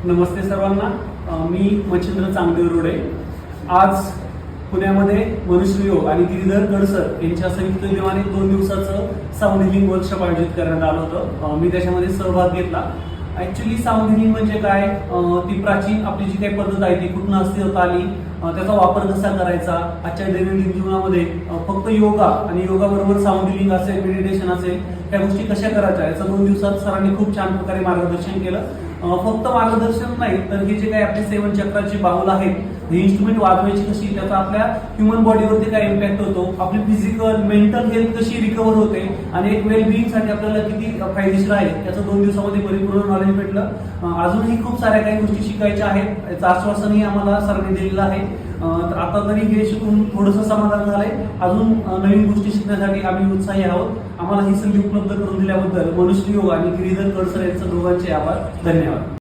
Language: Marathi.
नमस्ते सर्वांना, मी मच्छिंद्र चांगदेव रोडे। आज पुण्यामध्ये मनुष्य योग आणि गिरीधर गडसर यांच्या संयुक्त विद्यमाने 2 दिवसाचं साऊंड हिलिंग वर्कशॉप आयोजित करण्यात आलं होतं। मी त्याच्यामध्ये सहभाग घेतला। ऍक्च्युली साऊंड हिलिंग म्हणजे काय, ती प्राचीन आपली जी काही पद्धत आहे ती कुठून अस्तित्वात आली, त्याचा वापर कसा करायचा, आजच्या दैनंदिन जीवनामध्ये फक्त योगा आणि योगा बरोबर साऊंड हिलिंग असेल, मेडिटेशन असेल, ह्या गोष्टी कशा करायच्या याचं 2 दिवसात सरांनी खूप छान प्रकारे मार्गदर्शन केलं। फक्त मार्गदर्शन नाही तर हे जे काही आपले 7 चक्राचे बाहुल आहेत, हे इन्स्ट्रुमेंट वाजवायची कशी, त्याचा आपल्या ह्युमन बॉडीवरती काय इम्पॅक्ट होतो, आपली फिजिकल मेंटल हेल्थ कशी रिकव्हर होते आणि एक वेलबिंग साठी आपल्याला किती फायदेशीर आहे त्याचं 2 दिवसामध्ये परिपूर्ण नॉलेज भेटलं। अजूनही खूप साऱ्या काही गोष्टी शिकायच्या आहेत, याचं आश्वासनही आम्हाला सरांनी दिलेलं आहे। तर आता तरी हे शिकून थोडंसं समाधान झालंय। अजून नवीन गोष्टी शिकण्यासाठी आम्ही उत्साही आहोत। आम्हाला ही संधी उपलब्ध करून दिल्याबद्दल मनुष्य योग आणि गिरीधर गडसर यांचे दोघांचे आभार, धन्यवाद।